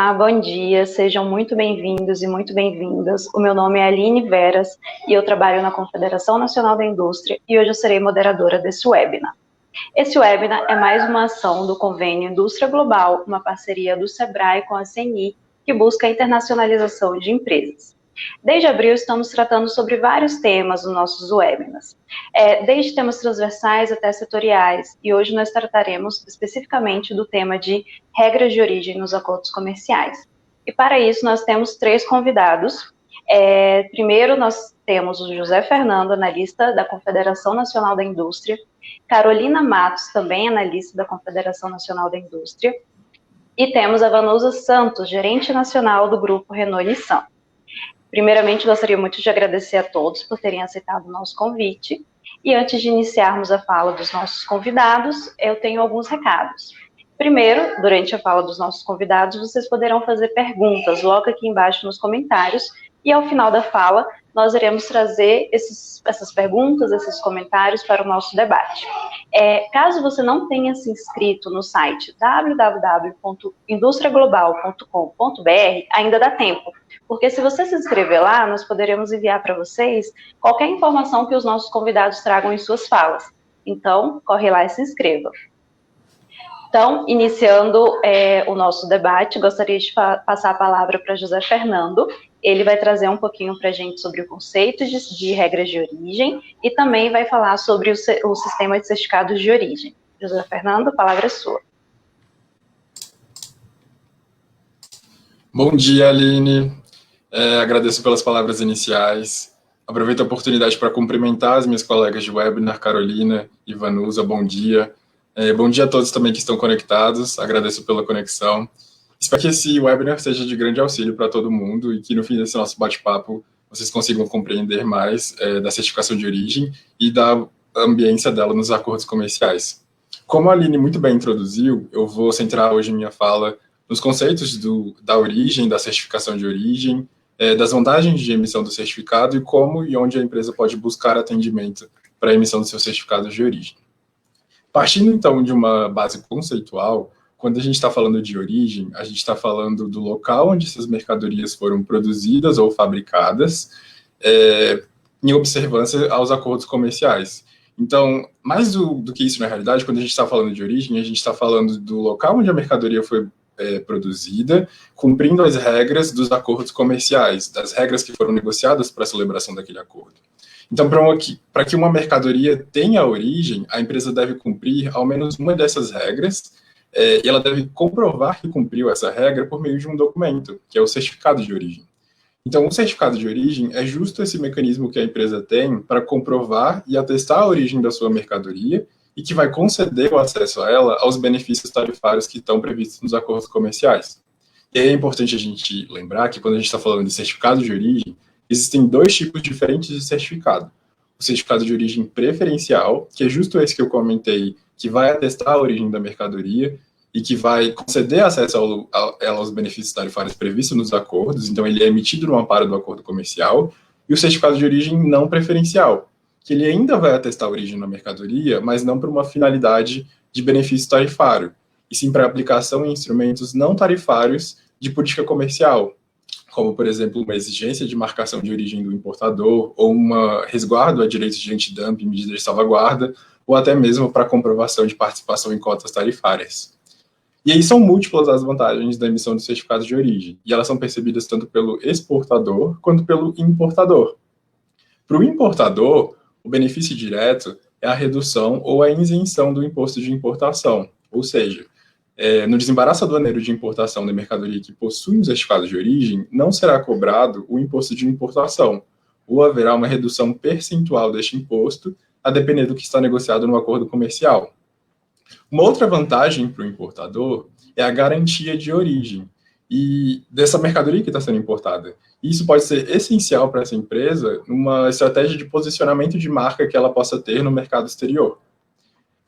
Olá, bom dia, sejam muito bem-vindos e muito bem-vindas. O meu nome é Aline Veras e eu trabalho na Confederação Nacional da Indústria e hoje eu serei moderadora desse webinar. Esse webinar é mais uma ação do Convênio Indústria Global, uma parceria do SEBRAE com a CNI, que busca a internacionalização de empresas. Desde abril, estamos tratando sobre vários temas nos nossos webinars, desde temas transversais até setoriais, e hoje nós trataremos especificamente do tema de regras de origem nos acordos comerciais. E para isso, nós temos 3 convidados. Primeiro, nós temos o José Fernando, analista da Confederação Nacional da Indústria, Carolina Matos, também analista da Confederação Nacional da Indústria, e temos a Vanusa Santos, gerente nacional do Grupo Renault-Nissan. Primeiramente, gostaria muito de agradecer a todos por terem aceitado o nosso convite. E antes de iniciarmos a fala dos nossos convidados, eu tenho alguns recados. Primeiro, durante a fala dos nossos convidados, vocês poderão fazer perguntas logo aqui embaixo nos comentários. E ao final da fala, nós iremos trazer essas perguntas, esses comentários para o nosso debate. Caso você não tenha se inscrito no site www.industriaglobal.com.br, ainda dá tempo. Porque se você se inscrever lá, nós poderemos enviar para vocês qualquer informação que os nossos convidados tragam em suas falas. Então, corre lá e se inscreva. Então, iniciando o nosso debate, gostaria de passar a palavra para José Fernando. Ele vai trazer um pouquinho para a gente sobre o conceito de regras de origem e também vai falar sobre o sistema de certificados de origem. José Fernando, a palavra é sua. Bom dia, Aline. Agradeço pelas palavras iniciais. Aproveito a oportunidade para cumprimentar as minhas colegas de webinar, Carolina e Vanusa. Bom dia. Bom dia a todos também que estão conectados. Agradeço pela conexão. Espero que esse webinar seja de grande auxílio para todo mundo e que no fim desse nosso bate-papo vocês consigam compreender mais da certificação de origem e da ambiência dela nos acordos comerciais. Como a Aline muito bem introduziu, eu vou centrar hoje minha fala nos conceitos da origem, da certificação de origem, das vantagens de emissão do certificado e como e onde a empresa pode buscar atendimento para a emissão dos seus certificados de origem. Partindo, então, de uma base conceitual, quando a gente está falando de origem, a gente está falando do local onde essas mercadorias foram produzidas ou fabricadas, em observância aos acordos comerciais. Então, mais do que isso na realidade, quando a gente está falando de origem, a gente está falando do local onde a mercadoria foi produzida, cumprindo as regras dos acordos comerciais, das regras que foram negociadas para a celebração daquele acordo. Então, para que uma mercadoria tenha origem, a empresa deve cumprir ao menos uma dessas regras, e ela deve comprovar que cumpriu essa regra por meio de um documento, que é o certificado de origem. Então, o certificado de origem é justo esse mecanismo que a empresa tem para comprovar e atestar a origem da sua mercadoria e que vai conceder o acesso a ela aos benefícios tarifários que estão previstos nos acordos comerciais. E aí é importante a gente lembrar que quando a gente está falando de certificado de origem, existem 2 tipos diferentes de certificado. O certificado de origem preferencial, que é justo esse que eu comentei, que vai atestar a origem da mercadoria e que vai conceder acesso aos benefícios tarifários previstos nos acordos, então ele é emitido no amparo do acordo comercial, e o certificado de origem não preferencial, que ele ainda vai atestar a origem da mercadoria, mas não para uma finalidade de benefício tarifário, e sim para aplicação em instrumentos não tarifários de política comercial, como, por exemplo, uma exigência de marcação de origem do importador, ou um resguardo a direitos de antidumping, medidas de salvaguarda, ou até mesmo para comprovação de participação em cotas tarifárias. E aí são múltiplas as vantagens da emissão de certificados de origem, e elas são percebidas tanto pelo exportador quanto pelo importador. Para o importador, o benefício direto é a redução ou a isenção do imposto de importação, ou seja, no desembaraço aduaneiro de importação da mercadoria que possui um certificado de origem, não será cobrado o imposto de importação, ou haverá uma redução percentual deste imposto, a depender do que está negociado no acordo comercial. Uma outra vantagem para o importador é a garantia de origem e dessa mercadoria que está sendo importada. Isso pode ser essencial para essa empresa numa estratégia de posicionamento de marca que ela possa ter no mercado exterior.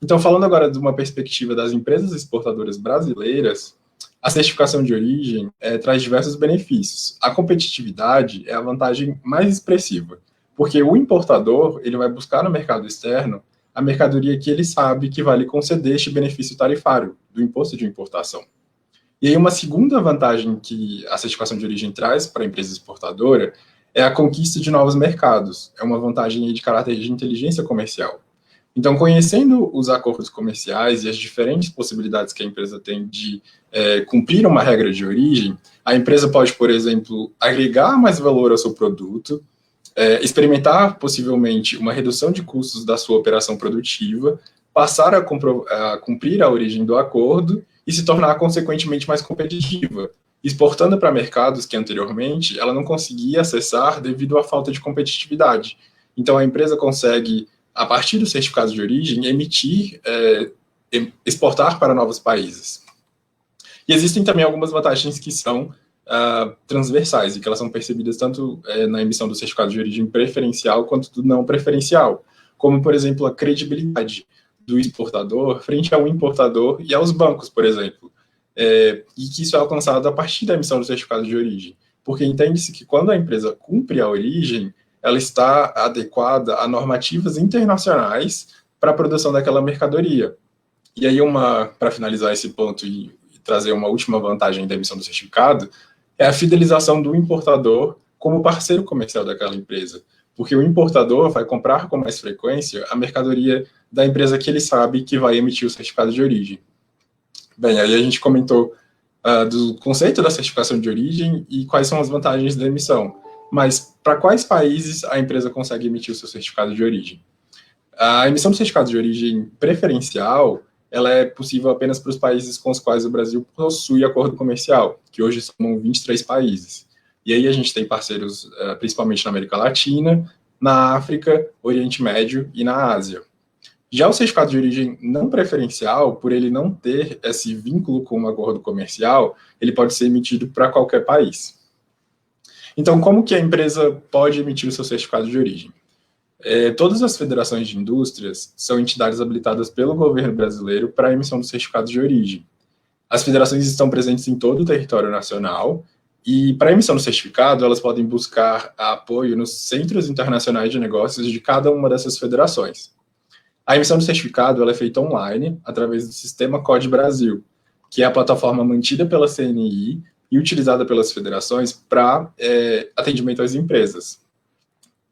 Então, falando agora de uma perspectiva das empresas exportadoras brasileiras, a certificação de origem traz diversos benefícios. A competitividade é a vantagem mais expressiva, porque o importador ele vai buscar no mercado externo a mercadoria que ele sabe que vai lhe conceder este benefício tarifário do imposto de importação. E aí uma segunda vantagem que a certificação de origem traz para a empresa exportadora é a conquista de novos mercados. É uma vantagem aí de caráter de inteligência comercial. Então, conhecendo os acordos comerciais e as diferentes possibilidades que a empresa tem de cumprir uma regra de origem, a empresa pode, por exemplo, agregar mais valor ao seu produto, experimentar possivelmente uma redução de custos da sua operação produtiva, passar a cumprir a origem do acordo e se tornar, consequentemente, mais competitiva, exportando para mercados que anteriormente ela não conseguia acessar devido à falta de competitividade. Então, a empresa consegue, a partir do certificado de origem, exportar para novos países. E existem também algumas vantagens que são transversais e que elas são percebidas tanto na emissão do certificado de origem preferencial quanto do não preferencial, como, por exemplo, a credibilidade do exportador frente ao importador e aos bancos, por exemplo, e que isso é alcançado a partir da emissão do certificado de origem, porque entende-se que quando a empresa cumpre a origem, ela está adequada a normativas internacionais para a produção daquela mercadoria. E aí, para finalizar esse ponto e trazer uma última vantagem da emissão do certificado, é a fidelização do importador como parceiro comercial daquela empresa, porque o importador vai comprar com mais frequência a mercadoria da empresa que ele sabe que vai emitir o certificado de origem. Bem, aí a gente comentou do conceito da certificação de origem e quais são as vantagens da emissão, mas para quais países a empresa consegue emitir o seu certificado de origem? A emissão do certificado de origem preferencial ela é possível apenas para os países com os quais o Brasil possui acordo comercial, que hoje são 23 países. E aí a gente tem parceiros principalmente na América Latina, na África, Oriente Médio e na Ásia. Já o certificado de origem não preferencial, por ele não ter esse vínculo com um acordo comercial, ele pode ser emitido para qualquer país. Então, como que a empresa pode emitir o seu certificado de origem? Todas as federações de indústrias são entidades habilitadas pelo governo brasileiro para a emissão do certificado de origem. As federações estão presentes em todo o território nacional e, para a emissão do certificado, elas podem buscar apoio nos centros internacionais de negócios de cada uma dessas federações. A emissão do certificado ela é feita online, através do Sistema CODE Brasil, que é a plataforma mantida pela CNI e utilizada pelas federações para atendimento às empresas.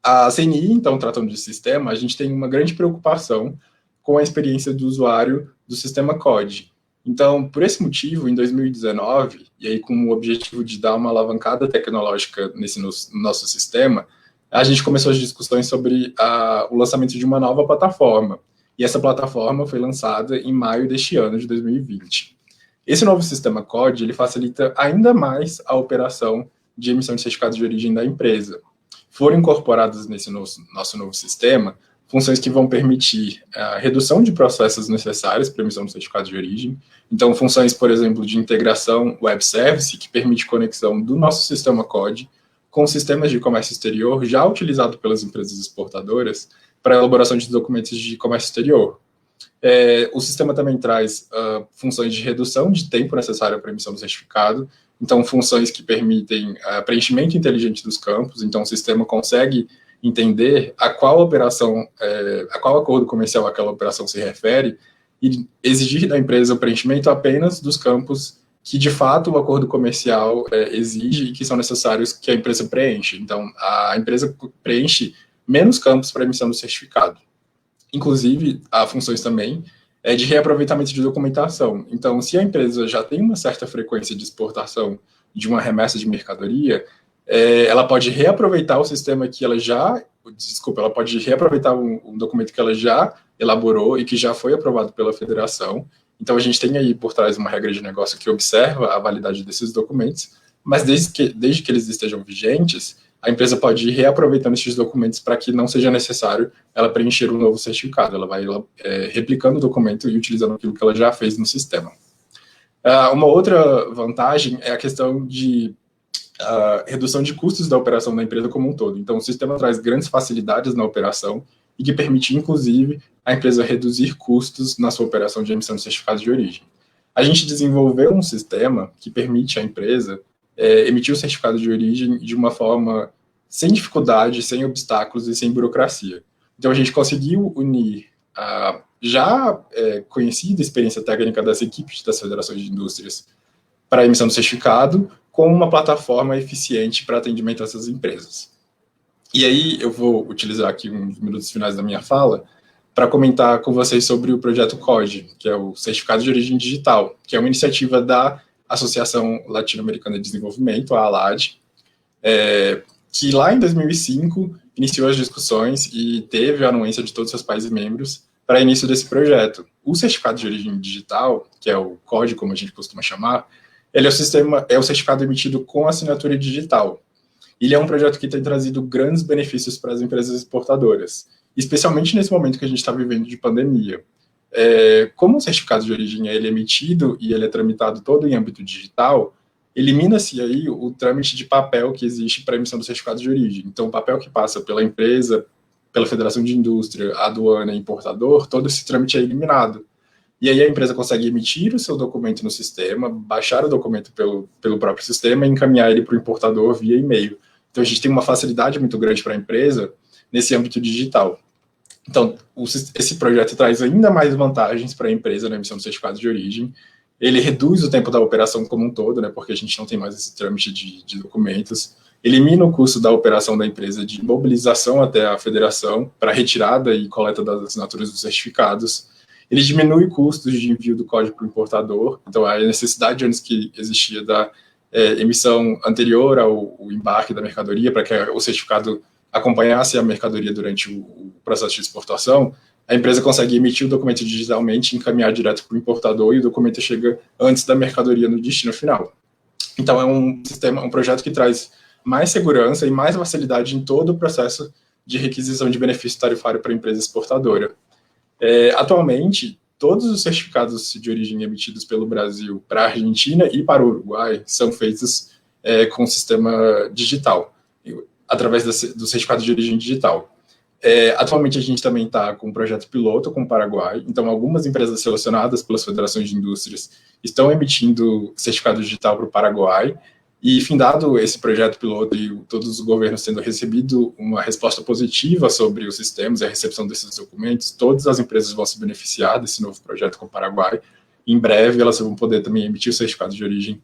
A CNI, então, tratando de sistema, a gente tem uma grande preocupação com a experiência do usuário do sistema CODE. Então, por esse motivo, em 2019, e aí com o objetivo de dar uma alavancada tecnológica nesse nosso sistema, a gente começou as discussões sobre o lançamento de uma nova plataforma. E essa plataforma foi lançada em maio deste ano, de 2020. Esse novo sistema CODE, ele facilita ainda mais a operação de emissão de certificados de origem da empresa. Foram incorporadas nesse nosso novo sistema funções que vão permitir a redução de processos necessários para a emissão do certificado de origem. Então, funções, por exemplo, de integração web service, que permite conexão do nosso sistema CODE com sistemas de comércio exterior já utilizado pelas empresas exportadoras para a elaboração de documentos de comércio exterior. O sistema também traz funções de redução de tempo necessário para a emissão do certificado, então funções que permitem preenchimento inteligente dos campos, então o sistema consegue entender a qual acordo comercial aquela operação se refere e exigir da empresa o preenchimento apenas dos campos que de fato o acordo comercial exige e que são necessários que a empresa preencha. Então a empresa preenche menos campos para a emissão do certificado. Inclusive, há funções também de reaproveitamento de documentação. Então, se a empresa já tem uma certa frequência de exportação de uma remessa de mercadoria, ela pode reaproveitar o sistema que ela pode reaproveitar um documento que ela já elaborou e que já foi aprovado pela federação. Então, a gente tem aí por trás uma regra de negócio que observa a validade desses documentos, mas desde que eles estejam vigentes, a empresa pode ir reaproveitando esses documentos para que não seja necessário ela preencher um novo certificado. Ela vai replicando o documento e utilizando aquilo que ela já fez no sistema. Uma outra vantagem é a questão de redução de custos da operação da empresa como um todo. Então, o sistema traz grandes facilidades na operação e que permite, inclusive, a empresa reduzir custos na sua operação de emissão de certificados de origem. A gente desenvolveu um sistema que permite à empresa emitir o certificado de origem de uma forma sem dificuldade, sem obstáculos e sem burocracia. Então, a gente conseguiu unir a já conhecida experiência técnica das equipes das federações de indústrias para a emissão do certificado, com uma plataforma eficiente para atendimento a essas empresas. E aí eu vou utilizar aqui uns minutos finais da minha fala para comentar com vocês sobre o projeto CODE, que é o Certificado de Origem Digital, que é uma iniciativa da Associação Latino-Americana de Desenvolvimento, a ALAD, que lá em 2005 iniciou as discussões e teve a anuência de todos os seus países membros para início desse projeto. O Certificado de Origem Digital, que é o CODE, como a gente costuma chamar, ele é o certificado emitido com assinatura digital. Ele é um projeto que tem trazido grandes benefícios para as empresas exportadoras, especialmente nesse momento que a gente está vivendo de pandemia. Como o certificado de origem ele é emitido e ele é tramitado todo em âmbito digital, elimina-se aí o trâmite de papel que existe para a emissão do certificado de origem. Então, o papel que passa pela empresa, pela Federação de Indústria, aduana e importador, todo esse trâmite é eliminado. E aí a empresa consegue emitir o seu documento no sistema, baixar o documento pelo próprio sistema e encaminhar ele para o importador via e-mail. Então, a gente tem uma facilidade muito grande para a empresa nesse âmbito digital. Então, esse projeto traz ainda mais vantagens para a empresa na emissão do certificado de origem. Ele reduz o tempo da operação como um todo, né, porque a gente não tem mais esse trâmite de documentos. Elimina o custo da operação da empresa de mobilização até a federação para retirada e coleta das assinaturas dos certificados. Ele diminui custos de envio do código para o importador. Então, a necessidade antes que existia da emissão anterior ao embarque da mercadoria, para que o certificado acompanhasse a mercadoria durante o processo de exportação, a empresa consegue emitir o documento digitalmente, encaminhar direto para o importador e o documento chega antes da mercadoria no destino final. Então, é um projeto que traz mais segurança e mais facilidade em todo o processo de requisição de benefício tarifário para a empresa exportadora. Atualmente, todos os certificados de origem emitidos pelo Brasil para a Argentina e para o Uruguai são feitos com o sistema digital, através do certificado de origem digital. Atualmente, a gente também está com um projeto piloto com o Paraguai, então algumas empresas selecionadas pelas federações de indústrias estão emitindo certificado digital para o Paraguai, e findado esse projeto piloto e todos os governos tendo recebido uma resposta positiva sobre os sistemas e a recepção desses documentos, todas as empresas vão se beneficiar desse novo projeto com o Paraguai. Em breve, elas vão poder também emitir o certificado de origem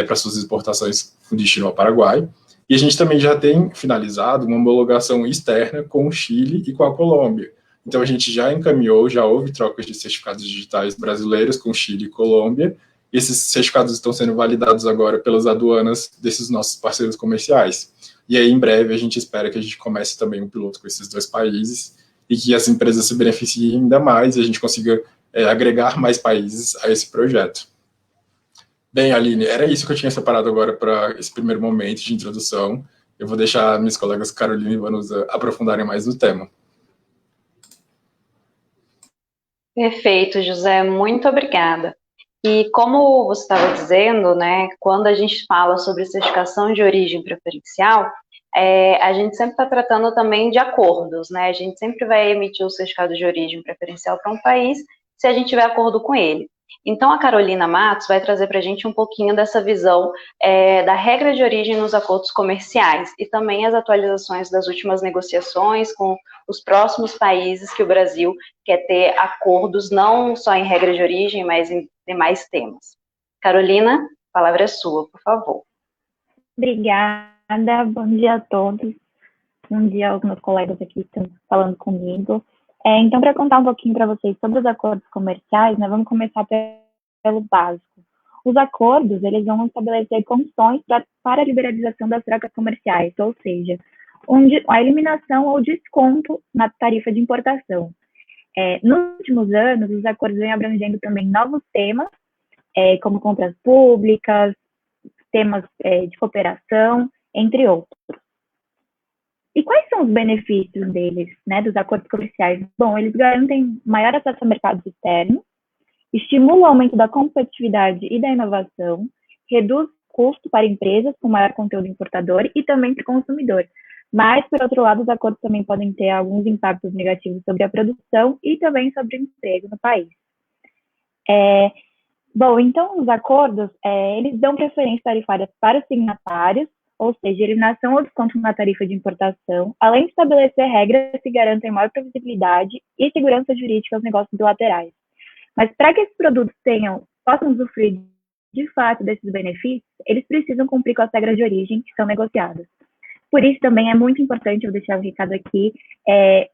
para suas exportações com destino ao Paraguai. E a gente também já tem finalizado uma homologação externa com o Chile e com a Colômbia. Então, a gente já encaminhou, já houve trocas de certificados digitais brasileiros com Chile e Colômbia. Esses certificados estão sendo validados agora pelas aduanas desses nossos parceiros comerciais. E aí, em breve, a gente espera que a gente comece também um piloto com esses dois países e que as empresas se beneficiem ainda mais e a gente consiga agregar mais países a esse projeto. Bem, Aline, era isso que eu tinha separado agora para esse primeiro momento de introdução. Eu vou deixar minhas colegas Carolina e Vanusa aprofundarem mais no tema. Perfeito, José, muito obrigada. E como você estava dizendo, né, quando a gente fala sobre certificação de origem preferencial, a gente sempre está tratando também de acordos, né? A gente sempre vai emitir o certificado de origem preferencial para um país se a gente tiver acordo com ele. Então, a Carolina Matos vai trazer para a gente um pouquinho dessa visão da regra de origem nos acordos comerciais e também as atualizações das últimas negociações com os próximos países que o Brasil quer ter acordos não só em regra de origem, mas em demais temas. Carolina, a palavra é sua, por favor. Obrigada, bom dia a todos. Bom dia aos meus colegas aqui que estão falando comigo. Então, para contar um pouquinho para vocês sobre os acordos comerciais, né, vamos começar pelo básico. Os acordos, eles vão estabelecer condições para a liberalização das trocas comerciais, ou seja, a eliminação ou desconto na tarifa de importação. Nos últimos anos, os acordos vêm abrangendo também novos temas, como compras públicas, temas de cooperação, entre outros. E quais são os benefícios deles, né, dos acordos comerciais? Bom, eles garantem maior acesso a mercados externos, estimulam o aumento da competitividade e da inovação, reduz custo para empresas com maior conteúdo importador e também para o consumidor. Mas, por outro lado, os acordos também podem ter alguns impactos negativos sobre a produção e também sobre o emprego no país. Bom, então, os acordos, eles dão preferência tarifária para os signatários, ou seja, eliminação ou desconto na tarifa de importação, além de estabelecer regras que garantem maior previsibilidade e segurança jurídica aos negócios bilaterais. Mas para que esses produtos possam usufruir de fato, desses benefícios, eles precisam cumprir com as regras de origem que são negociadas. Por isso, também é muito importante, eu deixar o recado aqui,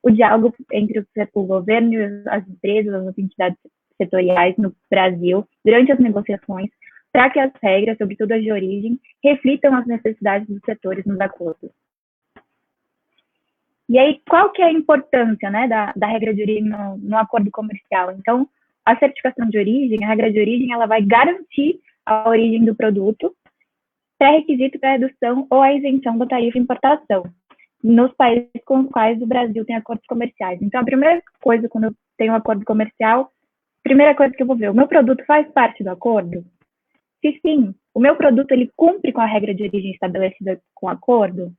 o diálogo entre o governo e as empresas, as entidades setoriais no Brasil, durante as negociações, para que as regras, sobretudo as de origem, reflitam as necessidades dos setores nos acordos. E aí, qual que é a importância, né, da regra de origem no acordo comercial? Então, a certificação de origem, a regra de origem, ela vai garantir a origem do produto, pré-requisito para a redução ou a isenção da tarifa de importação nos países com os quais o Brasil tem acordos comerciais. Então, a primeira coisa, quando eu tenho um acordo comercial, a primeira coisa que eu vou ver, o meu produto faz parte do acordo? Se sim, o meu produto ele cumpre com a regra de origem estabelecida com o acordo?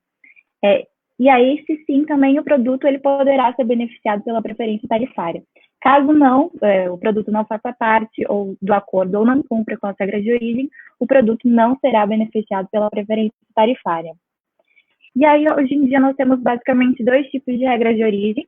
E aí, se sim, também o produto ele poderá ser beneficiado pela preferência tarifária. Caso não, o produto não faça parte ou do acordo ou não cumpra com as regras de origem, o produto não será beneficiado pela preferência tarifária. E aí, hoje em dia, nós temos basicamente dois tipos de regras de origem.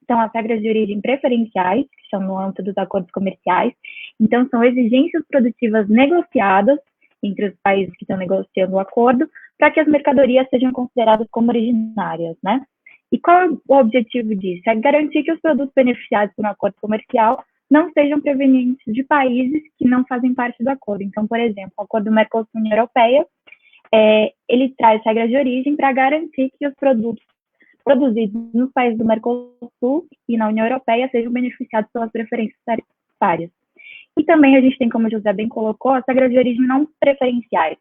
São as regras de origem preferenciais, que são no âmbito dos acordos comerciais. Então, são exigências produtivas negociadas entre os países que estão negociando o acordo, para que as mercadorias sejam consideradas como originárias, né? E qual é o objetivo disso? É garantir que os produtos beneficiados por um acordo comercial não sejam provenientes de países que não fazem parte do acordo. Então, por exemplo, o acordo Mercosul-União Europeia, ele traz regras de origem para garantir que os produtos produzidos nos países do Mercosul e na União Europeia sejam beneficiados pelas preferências tarifárias. E também a gente tem, como o José bem colocou, as regras de origem não preferenciais,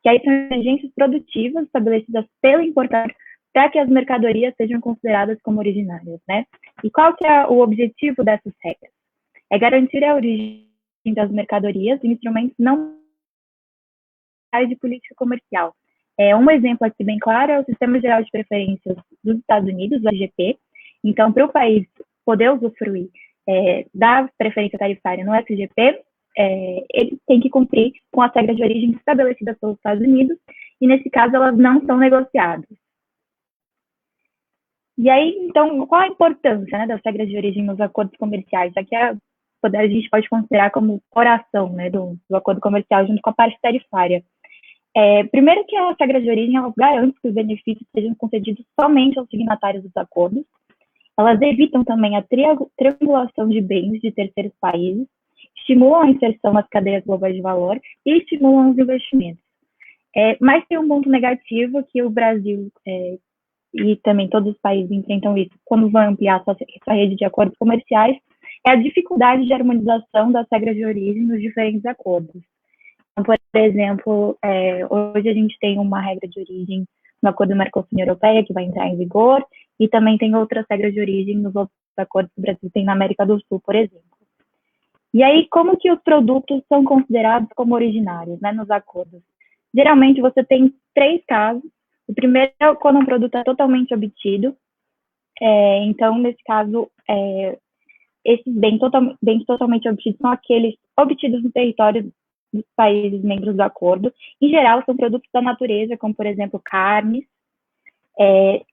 que aí são exigências produtivas estabelecidas pelo importador para que as mercadorias sejam consideradas como originárias, né? E qual que é o objetivo dessas regras? É garantir a origem das mercadorias em instrumentos não de política comercial. Um exemplo aqui bem claro é o Sistema Geral de Preferências dos Estados Unidos, o SGP. Então, para o país poder usufruir da preferência tarifária no SGP, ele tem que cumprir com as regras de origem estabelecidas pelos Estados Unidos, e nesse caso elas não são negociadas. E aí, então, qual a importância, né, das regras de origem nos acordos comerciais? Aqui a gente pode considerar como coração, né, do acordo comercial junto com a parte tarifária. Primeiro que as regras de origem elas garantem que os benefícios sejam concedidos somente aos signatários dos acordos. Elas evitam também a triangulação de bens de terceiros países, estimulam a inserção nas cadeias globais de valor e estimulam os investimentos. Mas tem um ponto negativo que o Brasil e também todos os países enfrentam isso quando vão ampliar sua rede de acordos comerciais, é a dificuldade de harmonização das regras de origem nos diferentes acordos. Então, por exemplo, hoje a gente tem uma regra de origem no acordo Mercosul-União Europeia, que vai entrar em vigor, e também tem outras regras de origem nos outros acordos que o Brasil tem na América do Sul, por exemplo. E aí, como que os produtos são considerados como originários, né, nos acordos? Geralmente, você tem 3 casos. O primeiro é quando um produto é totalmente obtido. Então, nesse caso, esses bens totalmente obtidos são aqueles obtidos no território dos países membros do acordo. Em geral, são produtos da natureza, como, por exemplo, carnes.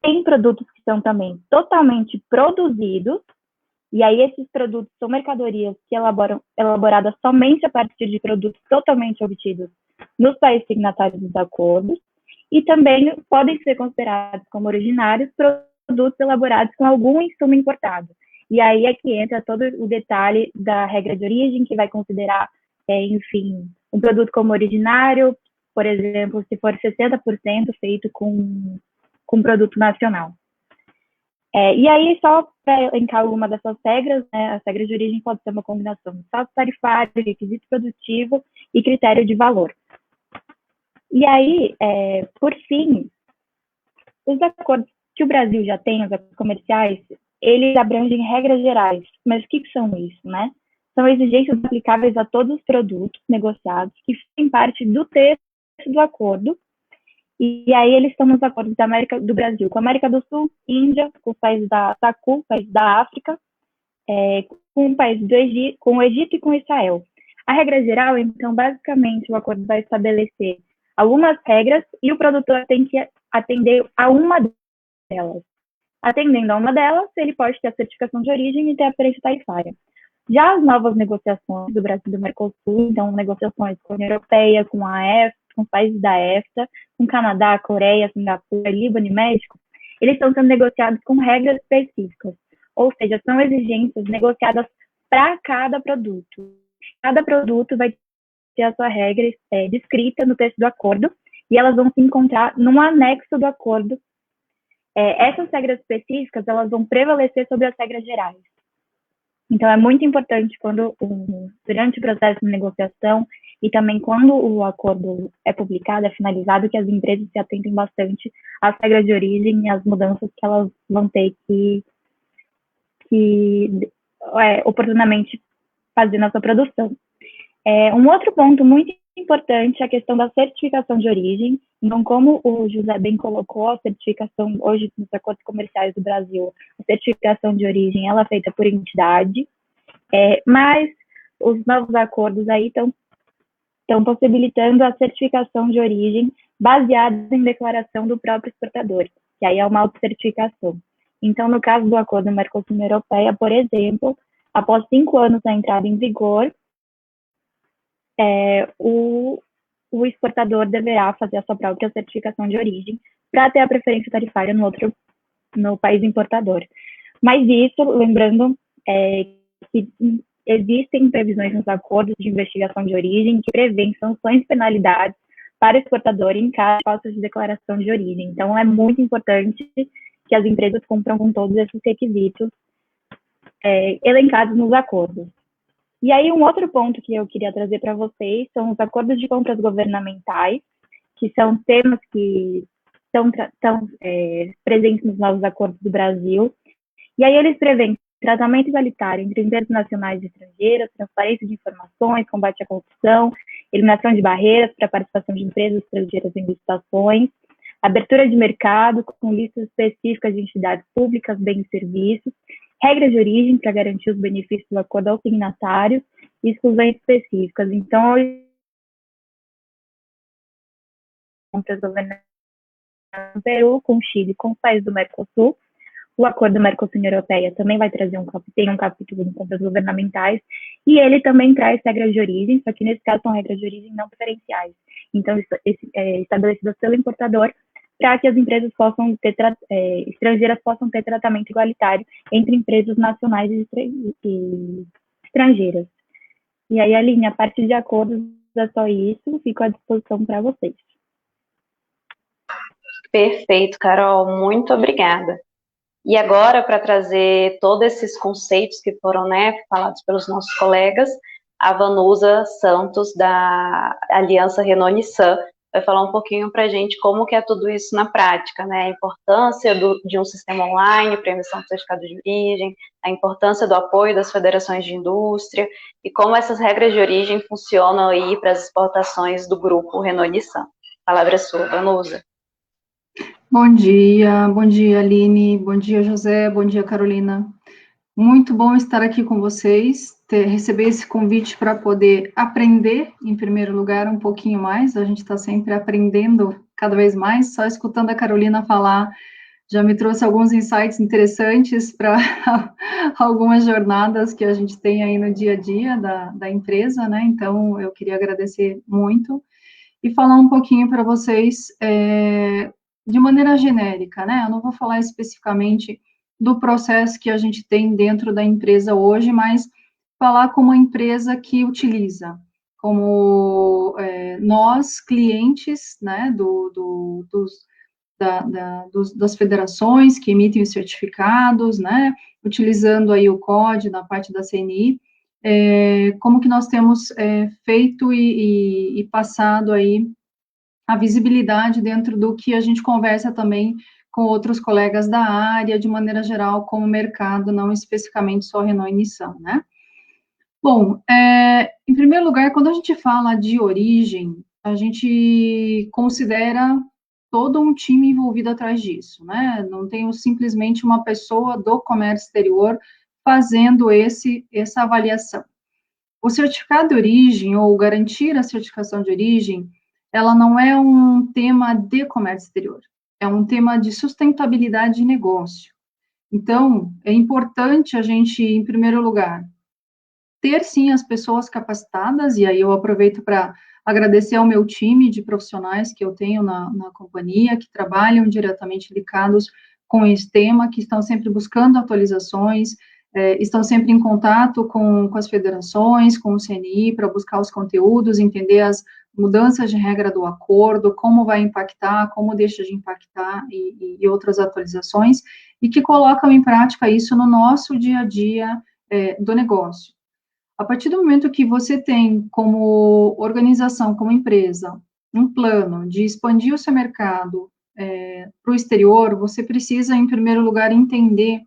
Tem produtos que são também totalmente produzidos, e aí esses produtos são mercadorias que elaboradas somente a partir de produtos totalmente obtidos nos países signatários dos acordos, e também podem ser considerados como originários produtos elaborados com algum insumo importado. E aí é que entra todo o detalhe da regra de origem, que vai considerar, enfim, um produto como originário, por exemplo, se for 60% feito com produto nacional. E aí, só para elencar alguma dessas regras, né, as regras de origem pode ser uma combinação de status tarifário, requisito produtivo e critério de valor. E aí, por fim, os acordos que o Brasil já tem, os acordos comerciais, eles abrangem regras gerais. Mas o que são isso, né? São exigências aplicáveis a todos os produtos negociados que fazem parte do texto do acordo. E aí eles estão nos acordos do Brasil com a América do Sul, Índia, com os países da SACU, países da África, com o país do Egito, com o Egito e com Israel. A regra geral, então, basicamente, o acordo vai estabelecer algumas regras e o produtor tem que atender a uma delas. Atendendo a uma delas, ele pode ter a certificação de origem e ter a preferência tarifária. Já as novas negociações do Brasil e do Mercosul, então negociações com a União Europeia, com a EFTA, com os países da EFTA, com Canadá, Coreia, Singapura, Líbano e México, eles estão sendo negociados com regras específicas, ou seja, são exigências negociadas para cada produto. Cada produto vai ter a sua regra descrita no texto do acordo, e elas vão se encontrar num anexo do acordo. Essas regras específicas, elas vão prevalecer sobre as regras gerais. Então, é muito importante durante o processo de negociação e também quando o acordo é publicado, é finalizado, que as empresas se atentem bastante às regras de origem e às mudanças que elas vão ter que oportunamente fazer na sua produção. Um outro ponto muito importante é a questão da certificação de origem. Então, como o José bem colocou, a certificação, hoje, nos acordos comerciais do Brasil, a certificação de origem, ela é feita por entidade, mas os novos acordos aí estão possibilitando a certificação de origem baseada em declaração do próprio exportador, que aí é uma autocertificação. Então, no caso do acordo Mercosul-União Europeia, por exemplo, após 5 anos da entrada em vigor, o exportador deverá fazer a sua própria certificação de origem para ter a preferência tarifária no país importador. Mas isso, lembrando que existem previsões nos acordos de investigação de origem que prevêem sanções e penalidades para o exportador em caso de falta de declaração de origem. Então, é muito importante que as empresas cumpram com todos esses requisitos elencados nos acordos. E aí, um outro ponto que eu queria trazer para vocês são os acordos de compras governamentais, que são temas que estão presentes nos novos acordos do Brasil. E aí, eles prevêem tratamento igualitário entre empresas nacionais e estrangeiras, transparência de informações, combate à corrupção, eliminação de barreiras para a participação de empresas estrangeiras em licitações, abertura de mercado com listas específicas de entidades públicas, bens e serviços, regras de origem para garantir os benefícios do acordo aos signatários e exclusões específicas. Então, compras governamentais com o Peru, com o Chile, com os países do Mercosul. O acordo Mercosul-União Europeia também vai trazer tem um capítulo de compras governamentais, e ele também traz regras de origem, só que nesse caso são regras de origem não preferenciais. Então, estabelecidas pelo importador, para que as empresas estrangeiras possam ter tratamento igualitário entre empresas nacionais e estrangeiras. E aí, Aline, a parte de acordos é só isso, fico à disposição para vocês. Perfeito, Carol, muito obrigada. E agora, para trazer todos esses conceitos que foram falados pelos nossos colegas, a Vanusa Santos, da Aliança Renault-Nissan, vai falar um pouquinho para a gente como que é tudo isso na prática, a importância de um sistema online para emissão de certificado de origem, a importância do apoio das federações de indústria e como essas regras de origem funcionam aí para as exportações do grupo Renault-Nissan. A palavra é sua, Vanusa. Bom dia, Aline, bom dia, José, bom dia, Carolina. Muito bom estar aqui com vocês, receber esse convite para poder aprender, em primeiro lugar, um pouquinho mais. A gente está sempre aprendendo cada vez mais, só escutando a Carolina falar, já me trouxe alguns insights interessantes para algumas jornadas que a gente tem aí no dia a dia da empresa, né? Então, eu queria agradecer muito e falar um pouquinho para vocês de maneira genérica, né? Eu não vou falar especificamente do processo que a gente tem dentro da empresa hoje, mas falar como a empresa que utiliza, como nós, clientes, né, das federações que emitem os certificados, né, utilizando aí o COD na parte da CNI, como que nós temos feito e passado aí a visibilidade dentro do que a gente conversa também com outros colegas da área, de maneira geral, como mercado, não especificamente só Renault e Nissan, né? Bom, em primeiro lugar, quando a gente fala de origem, a gente considera todo um time envolvido atrás disso, né? Não tem simplesmente uma pessoa do comércio exterior fazendo essa avaliação. O certificado de origem, ou garantir a certificação de origem, ela não é um tema de comércio exterior, é um tema de sustentabilidade de negócio. Então, é importante a gente, em primeiro lugar, ter, sim, as pessoas capacitadas, e aí eu aproveito para agradecer ao meu time de profissionais que eu tenho na companhia, que trabalham diretamente ligados com esse tema, que estão sempre buscando atualizações, estão sempre em contato com as federações, com o CNI, para buscar os conteúdos, entender as mudanças de regra do acordo, como vai impactar, como deixa de impactar e outras atualizações, e que colocam em prática isso no nosso dia a dia do negócio. A partir do momento que você tem como organização, como empresa, um plano de expandir o seu mercado para o exterior, você precisa, em primeiro lugar, entender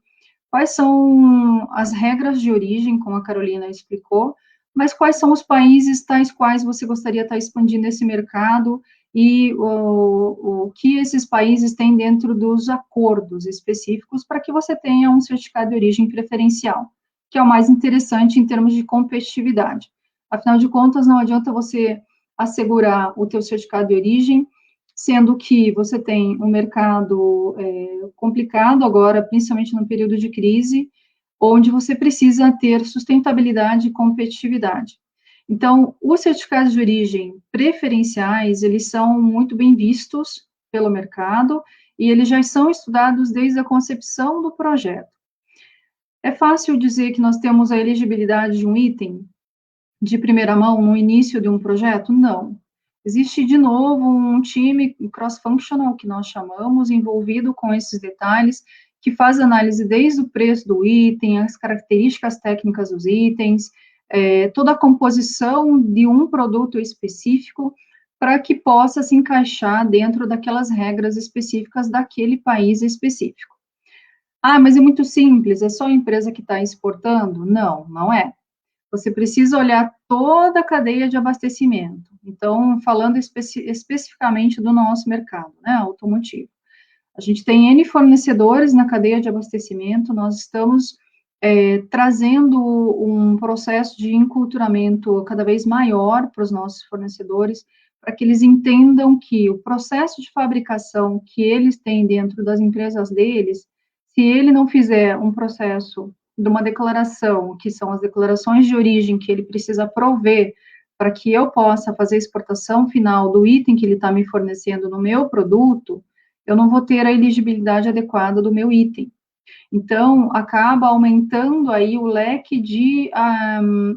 quais são as regras de origem, como a Carolina explicou, mas quais são os países tais quais você gostaria de estar expandindo esse mercado e o que esses países têm dentro dos acordos específicos para que você tenha um certificado de origem preferencial, que é o mais interessante em termos de competitividade. Afinal de contas, não adianta você assegurar o teu certificado de origem, sendo que você tem um mercado complicado agora, principalmente no período de crise, onde você precisa ter sustentabilidade e competitividade. Então, os certificados de origem preferenciais, eles são muito bem vistos pelo mercado, e eles já são estudados desde a concepção do projeto. É fácil dizer que nós temos a elegibilidade de um item de primeira mão no início de um projeto? Não. Existe, de novo, um time cross-functional, que nós chamamos, envolvido com esses detalhes, que faz análise desde o preço do item, as características técnicas dos itens, toda a composição de um produto específico, para que possa se encaixar dentro daquelas regras específicas daquele país específico. Ah, mas é muito simples, é só a empresa que está exportando? Não, não é. Você precisa olhar toda a cadeia de abastecimento. Então, falando especificamente do nosso mercado, né, automotivo. A gente tem N fornecedores na cadeia de abastecimento, nós estamos trazendo um processo de enculturamento cada vez maior para os nossos fornecedores, para que eles entendam que o processo de fabricação que eles têm dentro das empresas deles, se ele não fizer um processo de uma declaração, que são as declarações de origem que ele precisa prover para que eu possa fazer a exportação final do item que ele está me fornecendo no meu produto, eu não vou ter a elegibilidade adequada do meu item. Então, acaba aumentando aí o leque de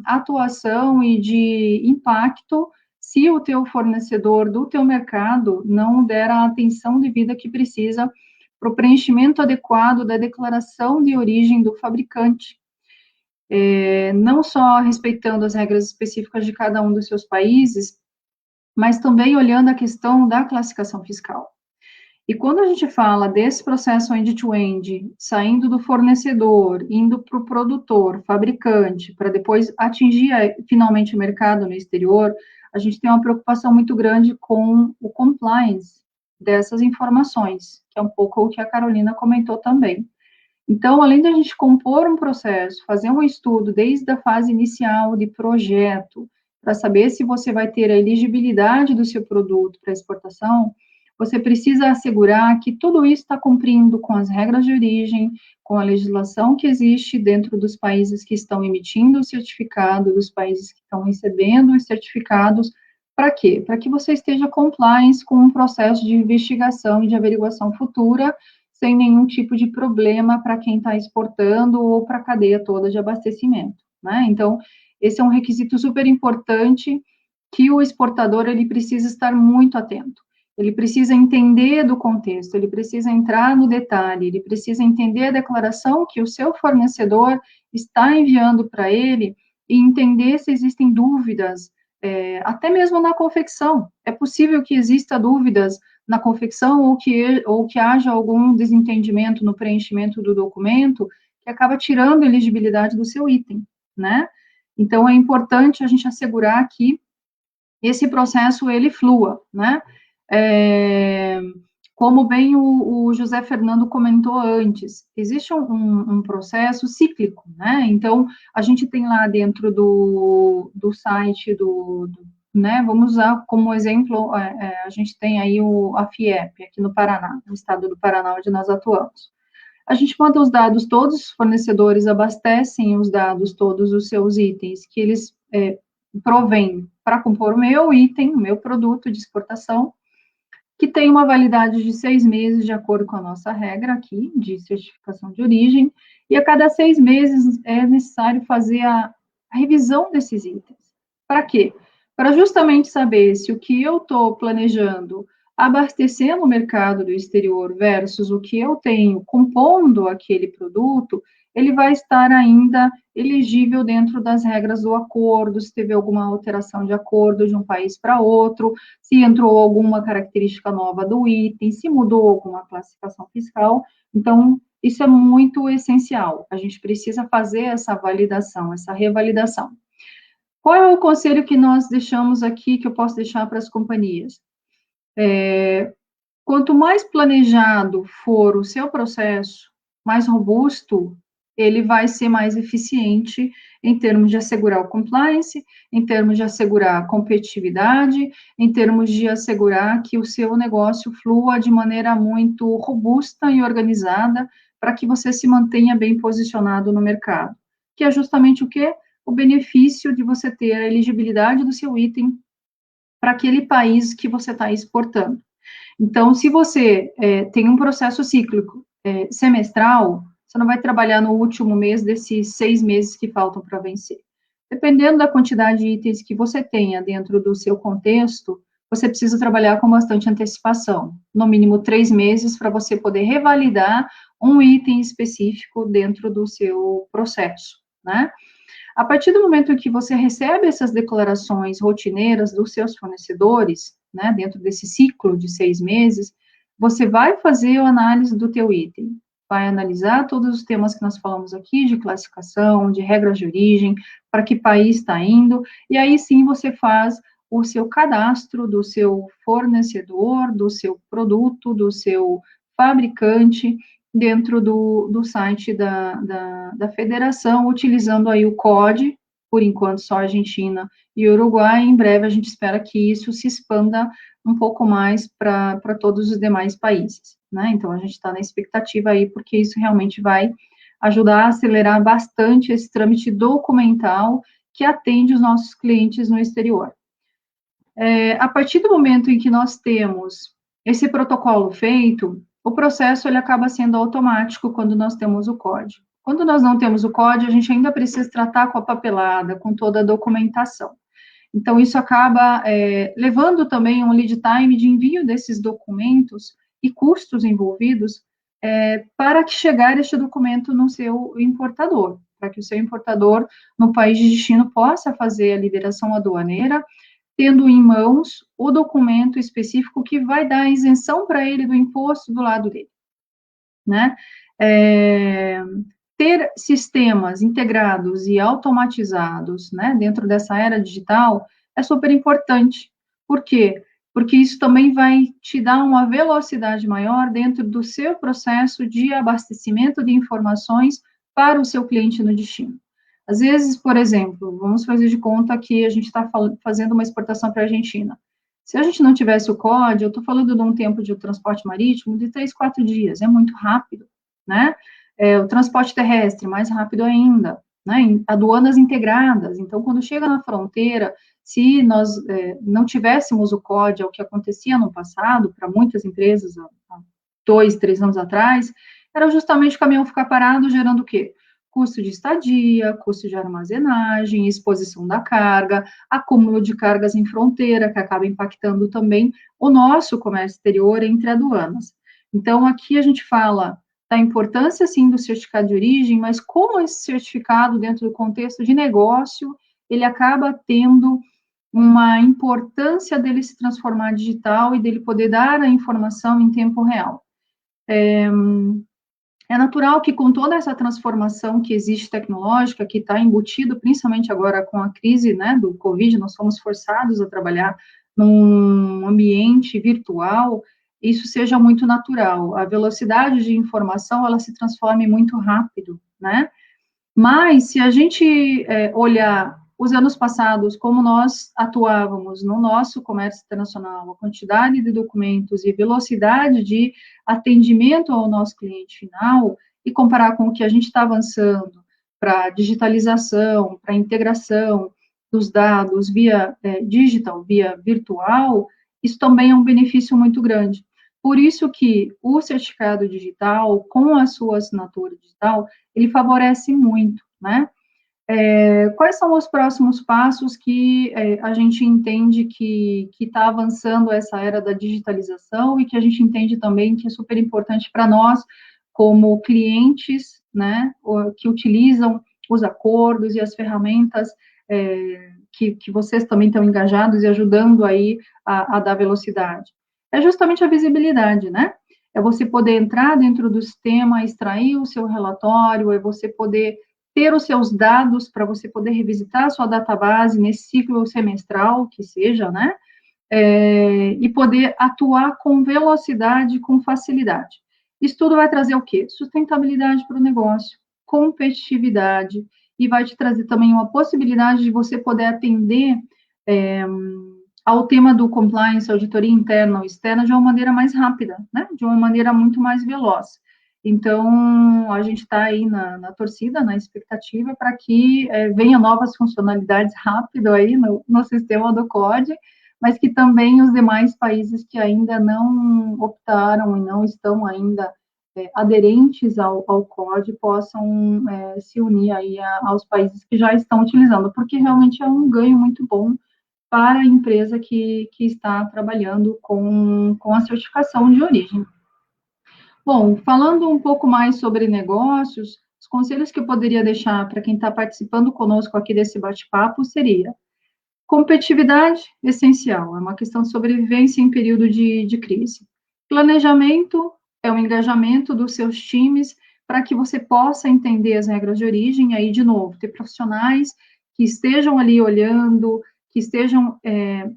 atuação e de impacto se o teu fornecedor do teu mercado não der a atenção devida que precisa para o preenchimento adequado da declaração de origem do fabricante. Não só respeitando as regras específicas de cada um dos seus países, mas também olhando a questão da classificação fiscal. E quando a gente fala desse processo end-to-end, saindo do fornecedor, indo para o produtor, fabricante, para depois atingir finalmente o mercado no exterior, a gente tem uma preocupação muito grande com o compliance dessas informações, que é um pouco o que a Carolina comentou também. Então, além da gente compor um processo, fazer um estudo desde a fase inicial de projeto, para saber se você vai ter a elegibilidade do seu produto para exportação, você precisa assegurar que tudo isso está cumprindo com as regras de origem, com a legislação que existe dentro dos países que estão emitindo o certificado, dos países que estão recebendo os certificados. Para quê? Para que você esteja compliance com um processo de investigação e de averiguação futura, sem nenhum tipo de problema para quem está exportando ou para a cadeia toda de abastecimento, né? Então, esse é um requisito super importante que o exportador, ele precisa estar muito atento. Ele precisa entender do contexto, ele precisa entrar no detalhe, ele precisa entender a declaração que o seu fornecedor está enviando para ele e entender se existem dúvidas, até mesmo na confecção. É possível que exista dúvidas na confecção ou que haja algum desentendimento no preenchimento do documento que acaba tirando a elegibilidade do seu item, né? Então, é importante a gente assegurar que esse processo, ele flua, né? Como bem o José Fernando comentou antes, existe um processo cíclico, né? Então, a gente tem lá dentro do site né, vamos usar como exemplo, a gente tem aí a FIEP, aqui no Paraná, no estado do Paraná, onde nós atuamos. a gente manda os dados, todos os fornecedores abastecem os dados, todos os seus itens que eles provêm para compor o meu item, o meu produto de exportação, que tem uma validade de 6 meses, de acordo com a nossa regra aqui, de certificação de origem, e a cada 6 meses é necessário fazer a revisão desses itens. Para quê? Para justamente saber se o que eu estou planejando abastecer no mercado do exterior versus o que eu tenho compondo aquele produto, ele vai estar ainda elegível dentro das regras do acordo, se teve alguma alteração de acordo de um país para outro, se entrou alguma característica nova do item, se mudou alguma classificação fiscal. Então, isso é muito essencial. A gente precisa fazer essa validação, essa revalidação. Qual é o conselho que nós deixamos aqui, que eu posso deixar para as companhias? Quanto mais planejado for o seu processo, mais robusto, ele vai ser mais eficiente em termos de assegurar o compliance, em termos de assegurar a competitividade, em termos de assegurar que o seu negócio flua de maneira muito robusta e organizada, para que você se mantenha bem posicionado no mercado. Que é justamente o quê? O benefício de você ter a elegibilidade do seu item para aquele país que você está exportando. Então, se você tem um processo cíclico semestral, você não vai trabalhar no último mês desses 6 meses que faltam para vencer. Dependendo da quantidade de itens que você tenha dentro do seu contexto, você precisa trabalhar com bastante antecipação, no mínimo 3 meses, para você poder revalidar um item específico dentro do seu processo, né? A partir do momento em que você recebe essas declarações rotineiras dos seus fornecedores, né, dentro desse ciclo de 6 meses, você vai fazer a análise do teu item, vai analisar todos os temas que nós falamos aqui, de classificação, de regras de origem, para que país está indo, e aí sim você faz o seu cadastro do seu fornecedor, do seu produto, do seu fabricante, dentro do site da federação, utilizando aí o COD, por enquanto só Argentina e Uruguai, em breve a gente espera que isso se expanda um pouco mais para todos os demais países, né? Então, a gente está na expectativa aí, porque isso realmente vai ajudar a acelerar bastante esse trâmite documental que atende os nossos clientes no exterior. A partir do momento em que nós temos esse protocolo feito, o processo ele acaba sendo automático quando nós temos o código. Quando nós não temos o código, a gente ainda precisa tratar com a papelada, com toda a documentação. Então, isso acaba levando também um lead time de envio desses documentos e custos envolvidos para que chegar este documento no seu importador, para que o seu importador, no país de destino, possa fazer a liberação aduaneira, tendo em mãos o documento específico que vai dar a isenção para ele do imposto do lado dele, né? Ter sistemas integrados e automatizados, né, dentro dessa era digital é super importante. Por quê? Porque isso também vai te dar uma velocidade maior dentro do seu processo de abastecimento de informações para o seu cliente no destino. Às vezes, por exemplo, vamos fazer de conta que a gente está fazendo uma exportação para a Argentina. Se a gente não tivesse o COD, eu estou falando de um tempo de transporte marítimo de 3, 4 dias, é muito rápido, né? O transporte terrestre, mais rápido ainda, né? Aduanas integradas, então, quando chega na fronteira, se nós não tivéssemos o COD, é o que acontecia no passado, para muitas empresas, há 2, 3 anos atrás, era justamente o caminhão ficar parado, gerando o quê? Custo de estadia, custo de armazenagem, exposição da carga, acúmulo de cargas em fronteira, que acaba impactando também o nosso comércio exterior entre aduanas. Então, aqui a gente fala da importância, sim, do certificado de origem, mas como esse certificado, dentro do contexto de negócio, ele acaba tendo uma importância dele se transformar digital e dele poder dar a informação em tempo real. É natural que com toda essa transformação que existe tecnológica, que está embutido, principalmente agora com a crise, né, do Covid, nós fomos forçados a trabalhar num ambiente virtual, isso seja muito natural. A velocidade de informação, ela se transforma muito rápido, né? Mas, se a gente olhar os anos passados, como nós atuávamos no nosso comércio internacional, a quantidade de documentos e velocidade de atendimento ao nosso cliente final, e comparar com o que a gente está avançando para digitalização, para integração dos dados via digital, via virtual, isso também é um benefício muito grande. Por isso que o certificado digital, com a sua assinatura digital, ele favorece muito, né? Quais são os próximos passos que a gente entende que está avançando essa era da digitalização e que a gente entende também que é super importante para nós, como clientes, né, que utilizam os acordos e as ferramentas que vocês também estão engajados e ajudando aí a dar velocidade? É justamente a visibilidade, né? É você poder entrar dentro do sistema, extrair o seu relatório, é você poder ter os seus dados para você poder revisitar a sua database nesse ciclo semestral, que seja, né? E poder atuar com velocidade, com facilidade. Isso tudo vai trazer o quê? Sustentabilidade para o negócio, competitividade, e vai te trazer também uma possibilidade de você poder atender ao tema do compliance, auditoria interna ou externa, de uma maneira mais rápida, né? De uma maneira muito mais veloz. Então, a gente está aí na torcida, na expectativa, para que venham novas funcionalidades rápido aí no sistema do COD, mas que também os demais países que ainda não optaram e não estão ainda aderentes ao COD possam se unir aí aos países que já estão utilizando, porque realmente é um ganho muito bom para a empresa que está trabalhando com a certificação de origem. Bom, falando um pouco mais sobre negócios, os conselhos que eu poderia deixar para quem está participando conosco aqui desse bate-papo seria: competitividade, essencial, é uma questão de sobrevivência em período de crise. Planejamento é o engajamento dos seus times para que você possa entender as regras de origem, aí, de novo, ter profissionais que estejam ali olhando, que estejam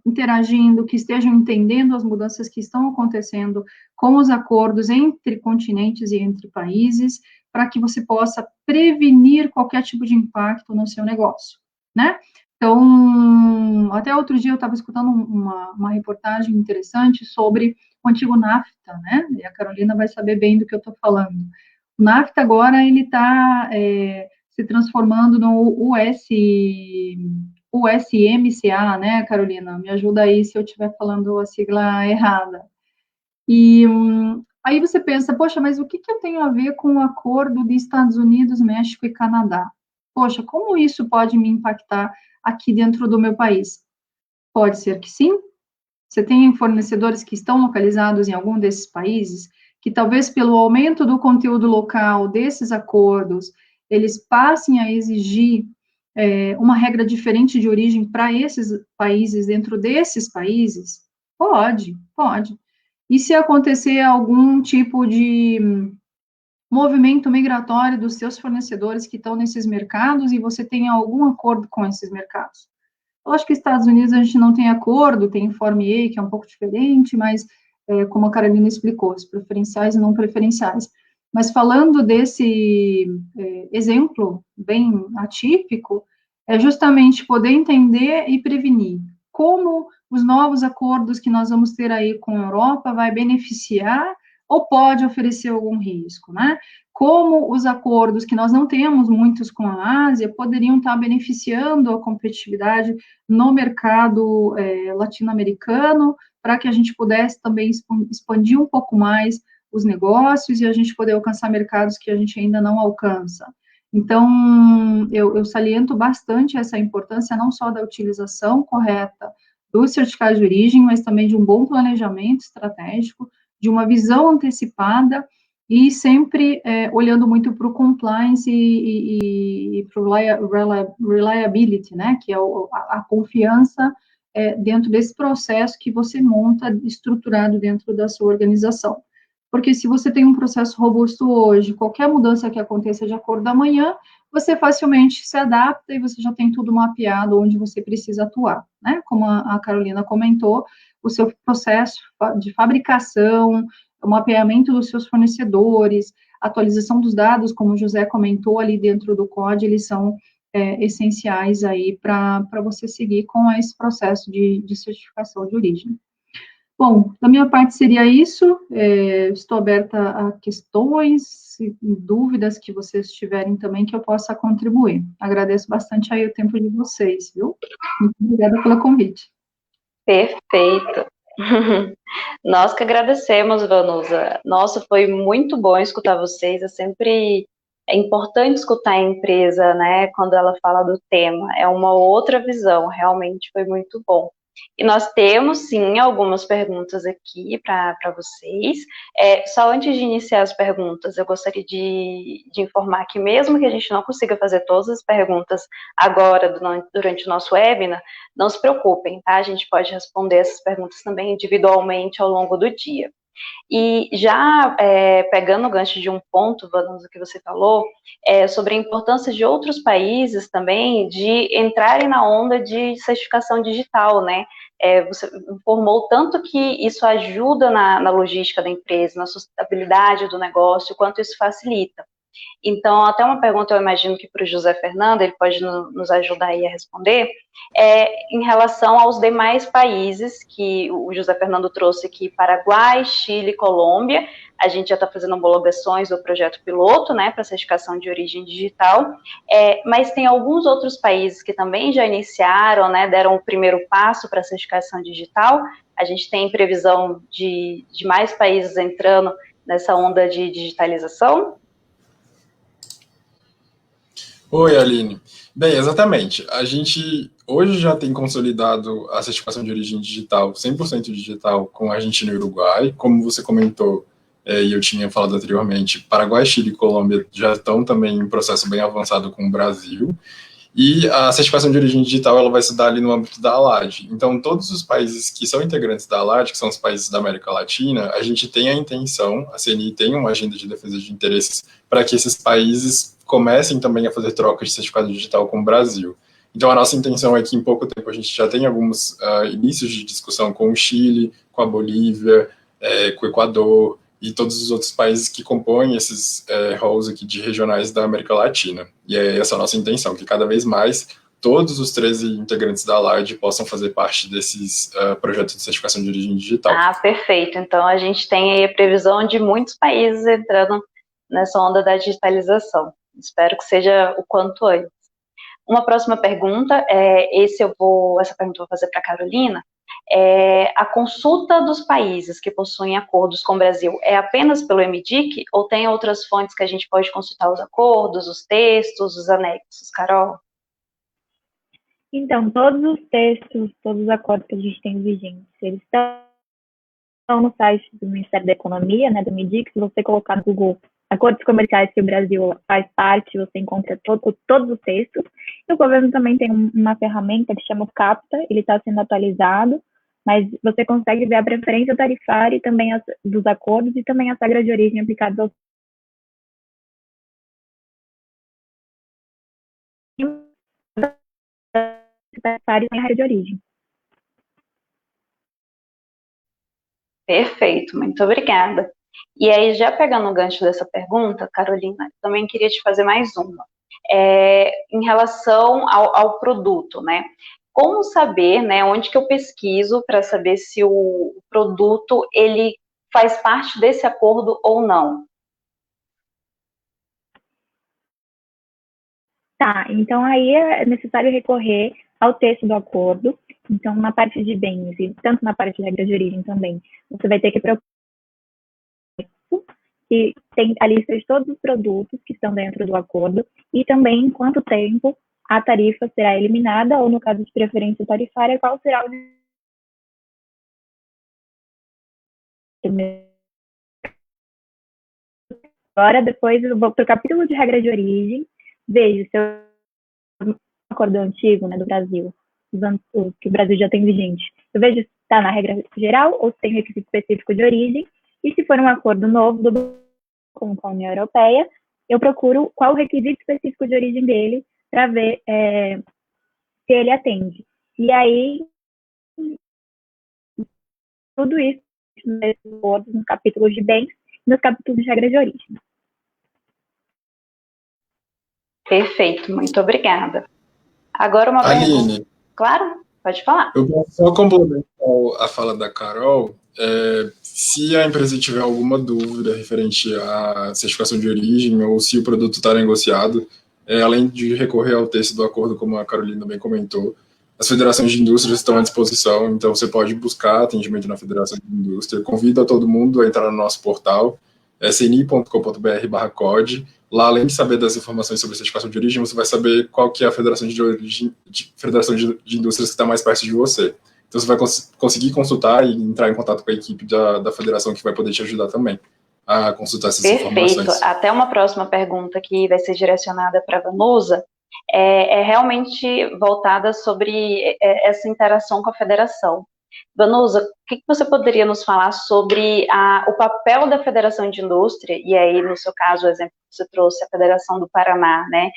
interagindo, que estejam entendendo as mudanças que estão acontecendo com os acordos entre continentes e entre países, para que você possa prevenir qualquer tipo de impacto no seu negócio, né? Então, até outro dia eu estava escutando uma reportagem interessante sobre o antigo NAFTA, né? E a Carolina vai saber bem do que eu estou falando. O NAFTA agora, ele está se transformando no USMCA, né, Carolina? Me ajuda aí se eu estiver falando a sigla errada. E aí você pensa, poxa, mas o que eu tenho a ver com o acordo de Estados Unidos, México e Canadá? Poxa, como isso pode me impactar aqui dentro do meu país? Pode ser que sim. Você tem fornecedores que estão localizados em algum desses países, que talvez pelo aumento do conteúdo local desses acordos, eles passem a exigir uma regra diferente de origem para esses países, dentro desses países? Pode. E se acontecer algum tipo de movimento migratório dos seus fornecedores que estão nesses mercados e você tem algum acordo com esses mercados? Eu acho que Estados Unidos a gente não tem acordo, tem Informe E, que é um pouco diferente, mas, como a Carolina explicou, os preferenciais e não preferenciais. Mas falando desse exemplo bem atípico, é justamente poder entender e prevenir como os novos acordos que nós vamos ter aí com a Europa vai beneficiar ou pode oferecer algum risco, né? Como os acordos que nós não temos muitos com a Ásia poderiam estar beneficiando a competitividade no mercado latino-americano, para que a gente pudesse também expandir um pouco mais os negócios e a gente poder alcançar mercados que a gente ainda não alcança. Então, eu saliento bastante essa importância não só da utilização correta do certificado de origem, mas também de um bom planejamento estratégico, de uma visão antecipada e sempre olhando muito para o compliance e para o reliability, né, que é a confiança dentro desse processo que você monta estruturado dentro da sua organização. Porque se você tem um processo robusto hoje, qualquer mudança que aconteça de acordo amanhã, você facilmente se adapta e você já tem tudo mapeado onde você precisa atuar, né? Como a Carolina comentou, o seu processo de fabricação, o mapeamento dos seus fornecedores, atualização dos dados, como o José comentou ali dentro do COD, eles são essenciais aí para você seguir com esse processo de certificação de origem. Bom, da minha parte seria isso. Estou aberta a questões e dúvidas que vocês tiverem também que eu possa contribuir. Agradeço bastante aí o tempo de vocês, viu? Muito obrigada pelo convite. Perfeito. Nós que agradecemos, Vanusa. Nossa, foi muito bom escutar vocês. É importante escutar a empresa, né, quando ela fala do tema. É uma outra visão, realmente foi muito bom. E nós temos, sim, algumas perguntas aqui para vocês. Só antes de iniciar as perguntas, eu gostaria de informar que mesmo que a gente não consiga fazer todas as perguntas agora, durante o nosso webinar, não se preocupem, tá? A gente pode responder essas perguntas também individualmente ao longo do dia. E já pegando o gancho de um ponto, Vanusa, que você falou, sobre a importância de outros países também de entrarem na onda de certificação digital, né? Você informou tanto que isso ajuda na logística da empresa, na sustentabilidade do negócio, quanto isso facilita. Então, até uma pergunta, eu imagino que para o José Fernando, ele pode nos ajudar aí a responder, em relação aos demais países que o José Fernando trouxe aqui, Paraguai, Chile, Colômbia, a gente já está fazendo homologações do projeto piloto, né, para certificação de origem digital, mas tem alguns outros países que também já iniciaram, né, deram o primeiro passo para a certificação digital. A gente tem previsão de mais países entrando nessa onda de digitalização? Oi, Aline. Bem, exatamente. A gente hoje já tem consolidado a certificação de origem digital, 100% digital, com a Argentina e Uruguai. Como você comentou, e eu tinha falado anteriormente, Paraguai, Chile e Colômbia já estão também em processo bem avançado com o Brasil. E a certificação de origem digital ela vai se dar ali no âmbito da ALAD. Então, todos os países que são integrantes da ALAD, que são os países da América Latina, a gente tem a intenção, a CNI tem uma agenda de defesa de interesses para que esses países comecem também a fazer trocas de certificado digital com o Brasil. Então, a nossa intenção é que em pouco tempo a gente já tenha alguns inícios de discussão com o Chile, com a Bolívia, com o Equador, e todos os outros países que compõem esses halls aqui de regionais da América Latina. E é essa a nossa intenção, que cada vez mais todos os 13 integrantes da ALAD possam fazer parte desses projetos de certificação de origem digital. Ah, perfeito. Então, a gente tem aí a previsão de muitos países entrando nessa onda da digitalização. Espero que seja o quanto antes. Uma próxima pergunta, essa pergunta eu vou fazer para a Carolina. A consulta dos países que possuem acordos com o Brasil é apenas pelo MDIC ou tem outras fontes que a gente pode consultar os acordos, os textos, os anexos, Carol? Então, todos os textos, todos os acordos que a gente tem vigentes, eles estão no site do Ministério da Economia, né, do MDIC. Se você colocar no Google acordos comerciais que o Brasil faz parte, você encontra todos os textos. E o governo também tem uma ferramenta que chama o CAPTA, ele está sendo atualizado, mas você consegue ver a preferência tarifária e também dos acordos e também as regras de origem aplicadas aos tarifários em regra de origem. Perfeito, muito obrigada. E aí, já pegando o gancho dessa pergunta, Carolina, também queria te fazer mais uma. Em relação ao produto, né? Como saber, né, onde que eu pesquiso para saber se o produto, ele faz parte desse acordo ou não? Tá, então aí é necessário recorrer ao texto do acordo. Então, na parte de bens, e tanto na parte de regra de origem também, você vai ter que procurar que tem a lista de todos os produtos que estão dentro do acordo e também em quanto tempo a tarifa será eliminada ou, no caso de preferência tarifária, qual será o... Agora, depois eu vou para o capítulo de regra de origem, vejo se o acordo antigo, né, do Brasil, o que o Brasil já tem vigente, eu vejo se está na regra geral ou se tem requisito específico de origem, e se for um acordo novo com a União Europeia, eu procuro qual o requisito específico de origem dele para ver se ele atende. E aí, tudo isso nos capítulos de bens e nos capítulos de regra de origem. Perfeito, muito obrigada. Agora uma Aline, pergunta. Claro, pode falar. eu vou só complementar a fala da Carol, Se a empresa tiver alguma dúvida referente à certificação de origem ou se o produto está negociado, além de recorrer ao texto do acordo, como a Carolina bem comentou, as federações de indústrias estão à disposição, então você pode buscar atendimento na Federação de Indústria. Convido a todo mundo a entrar no nosso portal, cni.com.br/code. Lá, além de saber das informações sobre certificação de origem, você vai saber qual que é a Federação de Indústrias que está mais perto de você. Então, você vai conseguir consultar e entrar em contato com a equipe da federação, que vai poder te ajudar também a consultar essas informações. Perfeito. Até uma próxima pergunta que vai ser direcionada para a Vanusa, é realmente voltada sobre essa interação com a federação. Vanusa, o que você poderia nos falar sobre o papel da Federação de Indústria, e aí, no seu caso, o exemplo que você trouxe, a Federação do Paraná, né?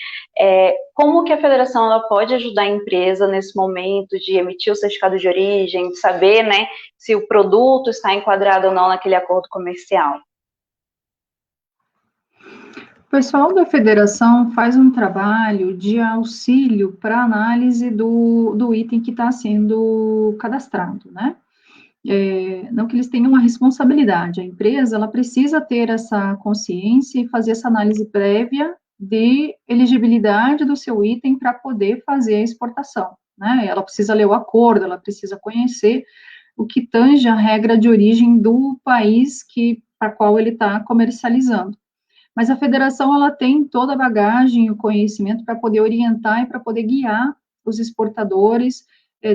Como que a federação ela pode ajudar a empresa nesse momento de emitir o certificado de origem, de saber, né, se o produto está enquadrado ou não naquele acordo comercial? O pessoal da federação faz um trabalho de auxílio para análise do item que está sendo cadastrado, né? Não que eles tenham uma responsabilidade, a empresa, ela precisa ter essa consciência e fazer essa análise prévia de elegibilidade do seu item para poder fazer a exportação, né? Ela precisa ler o acordo, ela precisa conhecer o que tange a regra de origem do país para qual ele está comercializando. Mas a federação, ela tem toda a bagagem, o conhecimento para poder orientar e para poder guiar os exportadores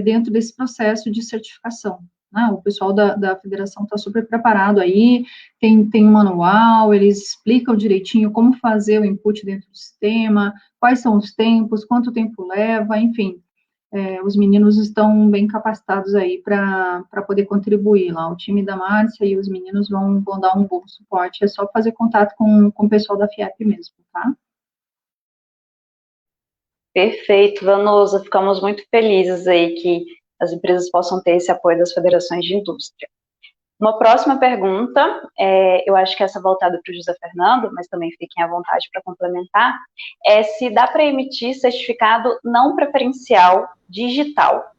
dentro desse processo de certificação, né? O pessoal da federação está super preparado aí, tem um manual, eles explicam direitinho como fazer o input dentro do sistema, quais são os tempos, quanto tempo leva, enfim. Os meninos estão bem capacitados aí para poder contribuir lá. O time da Márcia e os meninos vão dar um bom suporte. É só fazer contato com o pessoal da FIEP mesmo, tá? Perfeito, Vanusa. Ficamos muito felizes aí que as empresas possam ter esse apoio das federações de indústria. Uma próxima pergunta, eu acho que essa é voltada para o José Fernando, mas também fiquem à vontade para complementar, se dá para emitir certificado não preferencial digital.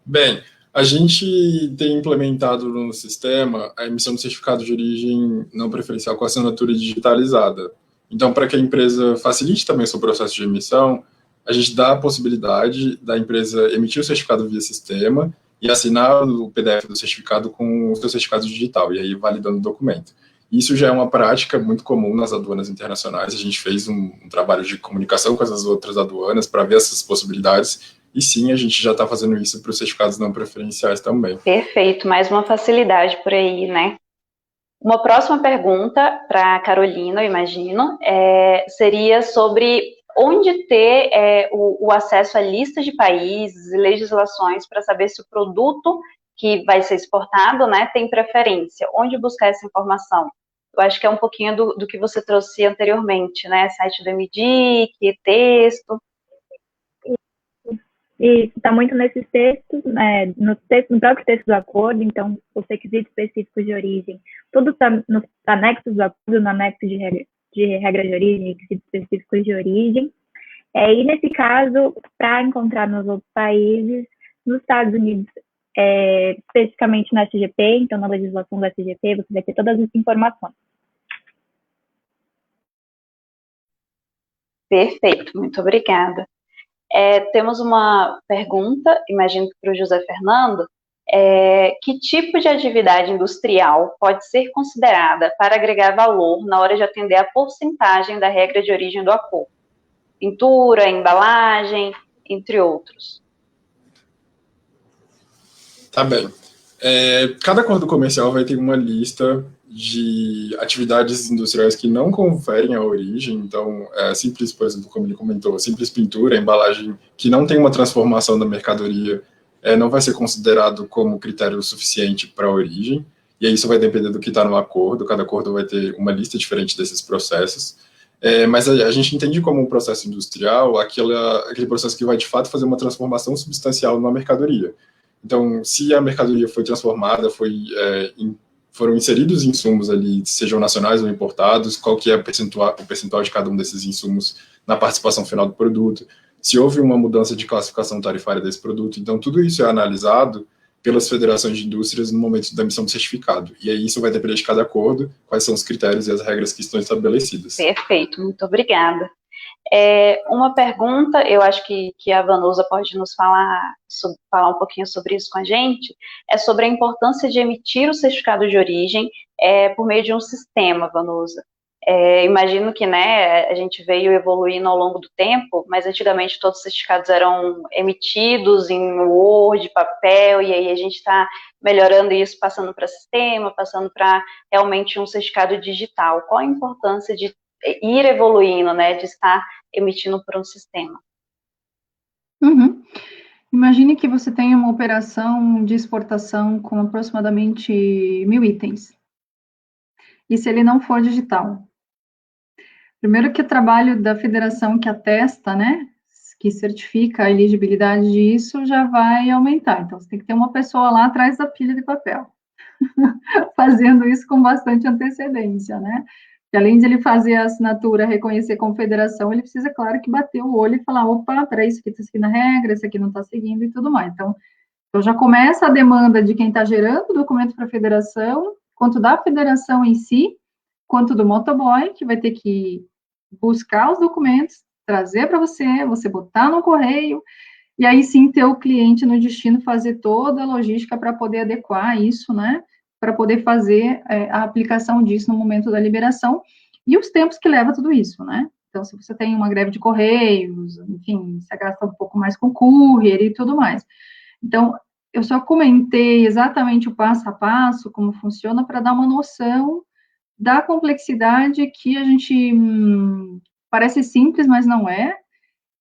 Bem, a gente tem implementado no sistema a emissão de certificado de origem não preferencial com assinatura digitalizada. Então, para que a empresa facilite também o seu processo de emissão, a gente dá a possibilidade da empresa emitir o certificado via sistema e assinar o PDF do certificado com o seu certificado digital, e aí validando o documento. Isso já é uma prática muito comum nas aduanas internacionais. A gente fez um trabalho de comunicação com essas outras aduanas para ver essas possibilidades, e sim, a gente já está fazendo isso para os certificados não preferenciais também. Perfeito, mais uma facilidade por aí, né? Uma próxima pergunta para a Carolina, eu imagino, seria sobre onde ter o acesso à lista de países e legislações para saber se o produto que vai ser exportado, né, tem preferência. Onde buscar essa informação? Eu acho que é um pouquinho do que você trouxe anteriormente, né? Site do MDIC, texto. E está muito nesses textos, no próprio texto do acordo, então, os requisitos específicos de origem, tudo está nos anexos do acordo, no anexo de regra de origem, requisitos específicos de origem. E nesse caso, para encontrar nos outros países, nos Estados Unidos, especificamente no SGP, então na legislação do SGP, você vai ter todas as informações. Perfeito, muito obrigada. Temos uma pergunta, imagino que para o José Fernando, que tipo de atividade industrial pode ser considerada para agregar valor na hora de atender a porcentagem da regra de origem do acordo? Pintura, embalagem, entre outros. Tá bem. Cada acordo comercial vai ter uma lista de atividades industriais que não conferem a origem, então, simples, por exemplo, como ele comentou, simples pintura, embalagem que não tem uma transformação da mercadoria, não vai ser considerado como critério suficiente para a origem, e aí isso vai depender do que está no acordo, cada acordo vai ter uma lista diferente desses processos, mas a gente entende como um processo industrial aquele processo que vai, de fato, fazer uma transformação substancial na mercadoria. Então, se a mercadoria foi transformada, foram inseridos insumos ali, sejam nacionais ou importados, qual que é o percentual de cada um desses insumos na participação final do produto. se houve uma mudança de classificação tarifária desse produto. Então, tudo isso é analisado pelas federações de indústrias no momento da emissão do certificado. E aí isso vai depender de cada acordo, quais são os critérios e as regras que estão estabelecidas. Perfeito, muito obrigada. Uma pergunta, eu acho que a Vanusa pode nos falar um pouquinho sobre isso com a gente, é sobre a importância de emitir o certificado de origem por meio de um sistema, Vanusa. Imagino que, né, a gente veio evoluindo ao longo do tempo, mas antigamente todos os certificados eram emitidos em Word, papel, e aí a gente está melhorando isso, passando para sistema, passando para realmente um certificado digital. Qual a importância de ir evoluindo, né, de estar emitindo por um sistema? Uhum. Imagine que você tem uma operação de exportação com aproximadamente 1.000 itens. E se ele não for digital? Primeiro que o trabalho da federação que atesta, né, que certifica a elegibilidade disso, já vai aumentar. Então, você tem que ter uma pessoa lá atrás da pilha de papel, fazendo isso com bastante antecedência, né? E além de ele fazer a assinatura, reconhecer como federação, ele precisa, claro, que bater o olho e falar, opa, peraí, isso aqui está seguindo a regra, isso aqui não está seguindo e tudo mais. Então já começa a demanda de quem está gerando o documento para a federação, quanto da federação em si, quanto do motoboy, que vai ter que buscar os documentos, trazer para você botar no correio, e aí sim ter o cliente no destino fazer toda a logística para poder adequar isso, né, para poder fazer a aplicação disso no momento da liberação, e os tempos que leva tudo isso, né. Então, se você tem uma greve de correios, enfim, você gasta um pouco mais com courier e tudo mais. Então, eu só comentei exatamente o passo a passo, como funciona, para dar uma noção da complexidade que a gente parece simples, mas não é,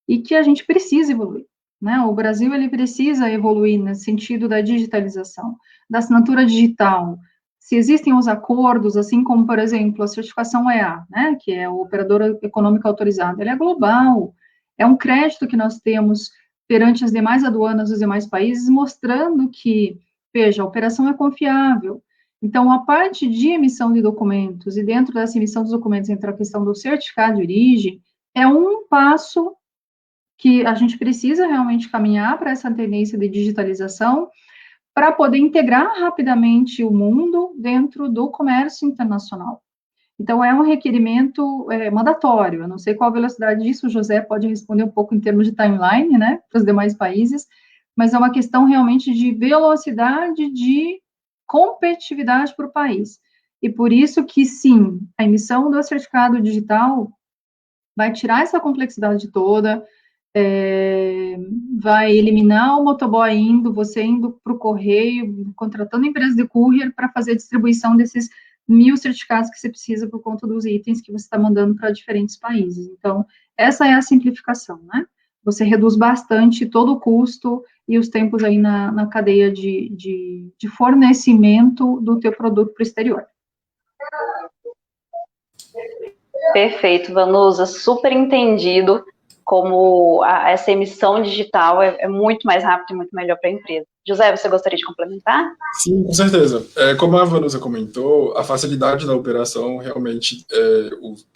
e que a gente precisa evoluir, né? O Brasil, ele precisa evoluir nesse sentido da digitalização, da assinatura digital. Se existem os acordos, assim como, por exemplo, a certificação EA, né, que é o Operador Econômico Autorizado, ele é global, é um crédito que nós temos perante as demais aduanas dos demais países, mostrando que, veja, a operação é confiável. Então, a parte de emissão de documentos, e dentro dessa emissão dos documentos entra a questão do certificado de origem, é um passo que a gente precisa realmente caminhar para essa tendência de digitalização, para poder integrar rapidamente o mundo dentro do comércio internacional. Então, é um requerimento mandatório. Eu não sei qual a velocidade disso, o José pode responder um pouco em termos de timeline, né, para os demais países, mas é uma questão realmente de velocidade de competitividade para o país. E por isso que, sim, a emissão do certificado digital vai tirar essa complexidade toda, vai eliminar o motoboy você indo para o correio, contratando empresa de courier para fazer a distribuição desses 1.000 certificados que você precisa por conta dos itens que você está mandando para diferentes países. Então, essa é a simplificação, né? Você reduz bastante todo o custo e os tempos aí na cadeia de fornecimento do teu produto para o exterior. Perfeito, Vanusa, super entendido como essa emissão digital é muito mais rápida e muito melhor para a empresa. José, você gostaria de complementar? Sim, com certeza. Como a Vanusa comentou, a facilidade da operação realmente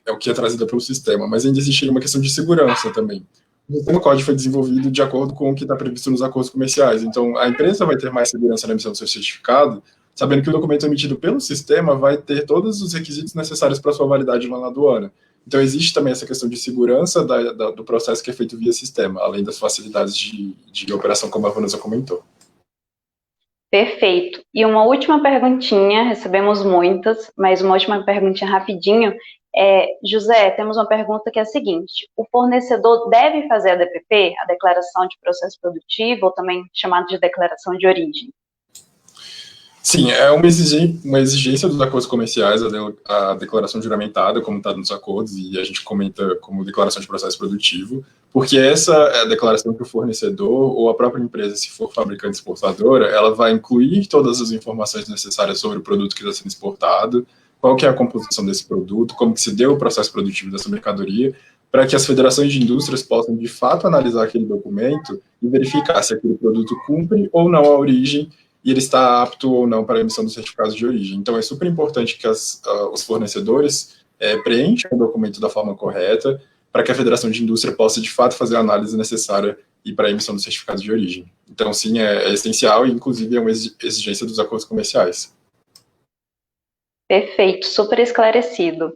é o que é trazida pelo sistema, mas ainda existe uma questão de segurança também. O sistema código foi desenvolvido de acordo com o que está previsto nos acordos comerciais. Então, a empresa vai ter mais segurança na emissão do seu certificado, sabendo que o documento emitido pelo sistema vai ter todos os requisitos necessários para sua validade lá na aduana. Então, existe também essa questão de segurança do processo que é feito via sistema, além das facilidades de operação, como a Vanusa comentou. Perfeito. E uma última perguntinha, recebemos muitas, mas uma última perguntinha rapidinho. José, temos uma pergunta que é a seguinte: o fornecedor deve fazer a DPP, a Declaração de Processo Produtivo, ou também chamado de Declaração de Origem? Sim, é uma exigência dos acordos comerciais, a declaração juramentada, como está nos acordos, e a gente comenta como declaração de processo produtivo, porque essa é a declaração que o fornecedor ou a própria empresa, se for fabricante exportadora, ela vai incluir todas as informações necessárias sobre o produto que está sendo exportado, qual que é a composição desse produto, como que se deu o processo produtivo dessa mercadoria, para que as federações de indústrias possam, de fato, analisar aquele documento e verificar se aquele produto cumpre ou não a origem, e ele está apto ou não para a emissão dos certificados de origem. Então, é super importante que os fornecedores preencham o documento da forma correta, para que a Federação de Indústria possa, de fato, fazer a análise necessária e para a emissão dos certificados de origem. Então, sim, é essencial e, inclusive, é uma exigência dos acordos comerciais. Perfeito, super esclarecido.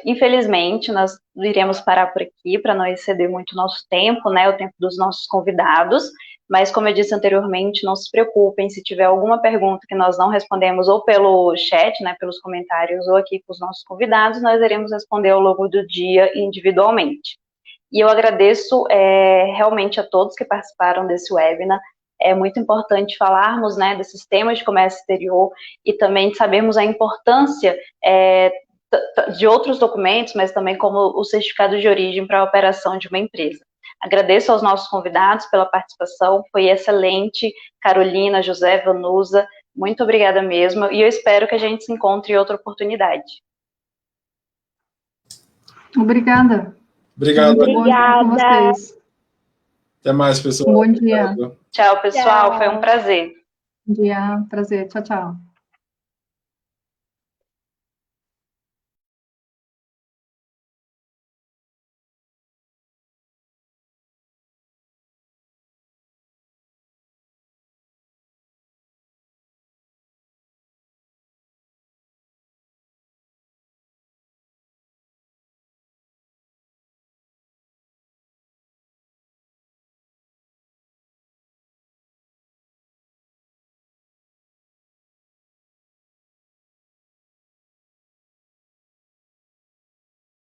Infelizmente, nós iremos parar por aqui para não exceder muito o nosso tempo, né, o tempo dos nossos convidados, mas como eu disse anteriormente, não se preocupem, se tiver alguma pergunta que nós não respondemos ou pelo chat, né, pelos comentários, ou aqui com os nossos convidados, nós iremos responder ao longo do dia individualmente. E eu agradeço realmente a todos que participaram desse webinar. É muito importante falarmos, né, desses temas de comércio exterior e também de sabermos a importância de outros documentos, mas também como o certificado de origem para a operação de uma empresa. Agradeço aos nossos convidados pela participação, foi excelente. Carolina, José, Vanusa, muito obrigada mesmo, e eu espero que a gente se encontre em outra oportunidade. Obrigada. Obrigado. Obrigada. Com vocês. Até mais, pessoal. Bom dia. Obrigado. Tchau, pessoal, Tchau. foi um prazer. Bom dia, prazer. Tchau, tchau.